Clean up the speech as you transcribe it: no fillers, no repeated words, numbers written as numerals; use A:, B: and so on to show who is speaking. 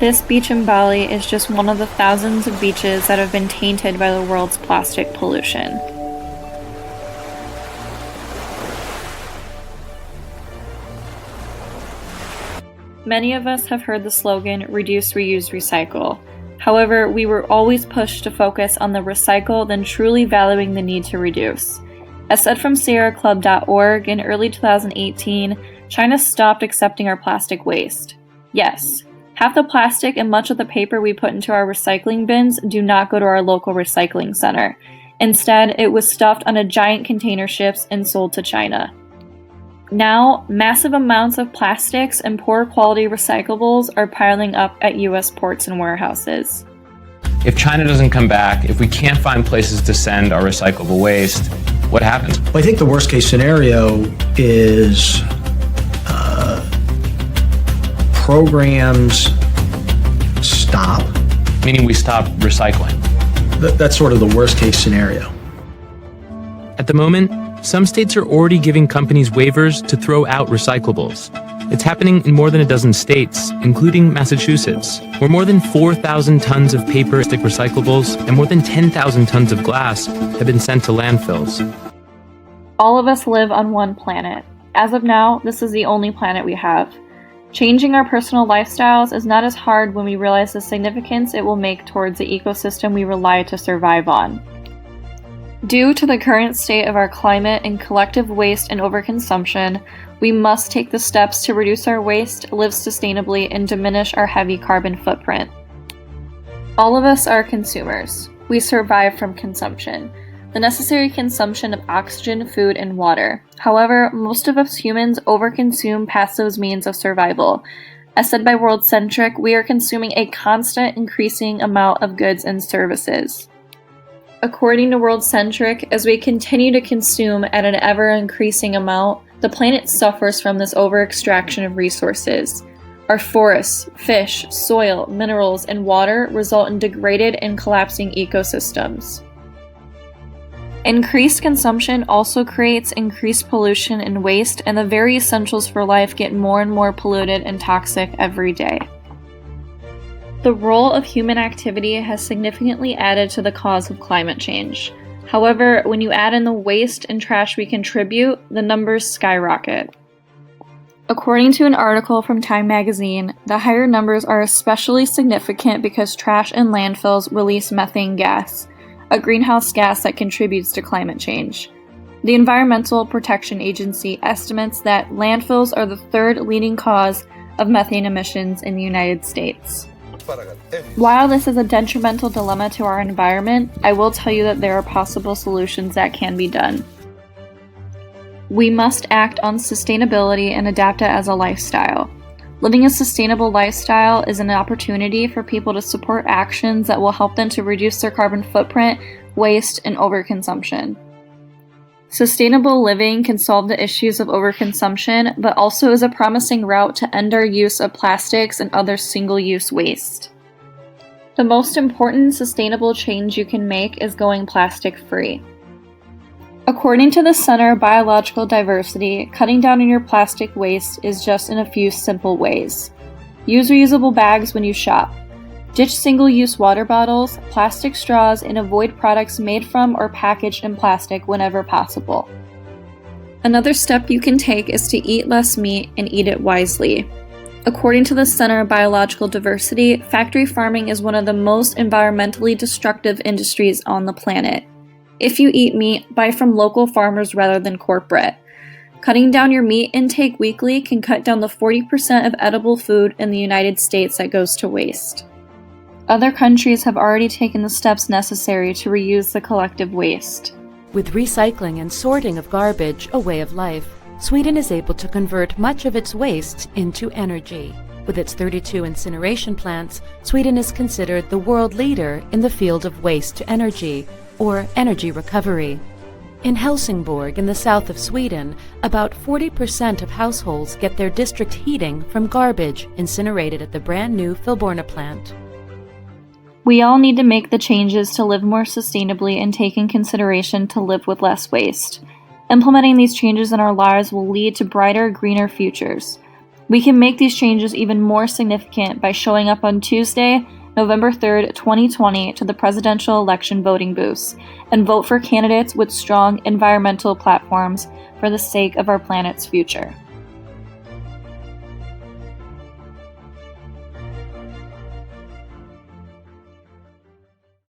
A: This beach in Bali is just one of the thousands of beaches that have been tainted by the world's plastic pollution. Many of us have heard the slogan, reduce, reuse, recycle. However, we were always pushed to focus on the recycle than truly valuing the need to reduce. As said from SierraClub.org, in early 2018, China stopped accepting our plastic waste. Yes, half the plastic and much of the paper we put into our recycling bins do not go to our local recycling center. Instead, it was stuffed onto giant container ships and sold to China. Now, massive amounts of plastics and poor quality recyclables are piling up at US ports and warehouses.
B: If China doesn't come back, if we can't find places to send our recyclable waste, what happens?
C: Well, I think the worst case scenario is programs stop.
B: Meaning we stop recycling.
C: That's sort of the worst case scenario.
D: At the moment, some states are already giving companies waivers to throw out recyclables. It's happening in more than a dozen states, including Massachusetts, where more than 4,000 tons of paper stick recyclables and more than 10,000 tons of glass have been sent to landfills.
A: All of us live on one planet. As of now, this is the only planet we have. Changing our personal lifestyles is not as hard when we realize the significance it will make towards the ecosystem we rely to survive on. Due to the current state of our climate and collective waste and overconsumption, we must take the steps to reduce our waste, live sustainably, and diminish our heavy carbon footprint. All of us are consumers. We survive from consumption. The necessary consumption of oxygen, food, and water. However, most of us humans overconsume past those means of survival. As said by World Centric, we are consuming a constant increasing amount of goods and services. According to World Centric, as we continue to consume at an ever-increasing amount, the planet suffers from this over-extraction of resources. Our forests, fish, soil, minerals, and water result in degraded and collapsing ecosystems. Increased consumption also creates increased pollution and waste, and the very essentials for life get more and more polluted and toxic every day. The role of human activity has significantly added to the cause of climate change. However, when you add in the waste and trash we contribute, the numbers skyrocket. According to an article from Time magazine, the higher numbers are especially significant because trash and landfills release methane gas, a greenhouse gas that contributes to climate change. The Environmental Protection Agency estimates that landfills are the third leading cause of methane emissions in the United States. While this is a detrimental dilemma to our environment, I will tell you that there are possible solutions that can be done. We must act on sustainability and adapt it as a lifestyle. Living a sustainable lifestyle is an opportunity for people to support actions that will help them to reduce their carbon footprint, waste, and overconsumption. Sustainable living can solve the issues of overconsumption, but also is a promising route to end our use of plastics and other single-use waste. The most important sustainable change you can make is going plastic-free. According to the Center of Biological Diversity, cutting down on your plastic waste is just in a few simple ways. Use reusable bags when you shop. Ditch single-use water bottles, plastic straws, and avoid products made from or packaged in plastic whenever possible. Another step you can take is to eat less meat and eat it wisely. According to the Center of Biological Diversity, factory farming is one of the most environmentally destructive industries on the planet. If you eat meat, buy from local farmers rather than corporate. Cutting down your meat intake weekly can cut down the 40% of edible food in the United States that goes to waste. Other countries have already taken the steps necessary to reuse the collective waste.
E: With recycling and sorting of garbage a way of life, Sweden is able to convert much of its waste into energy. With its 32 incineration plants, Sweden is considered the world leader in the field of waste to energy, or energy recovery. In Helsingborg, in the south of Sweden, about 40% of households get their district heating from garbage incinerated at the brand new Filborna plant.
A: We all need to make the changes to live more sustainably and take in consideration to live with less waste. Implementing these changes in our lives will lead to brighter, greener futures. We can make these changes even more significant by showing up on Tuesday, November 3rd, 2020 to the presidential election voting booths and vote for candidates with strong environmental platforms for the sake of our planet's future.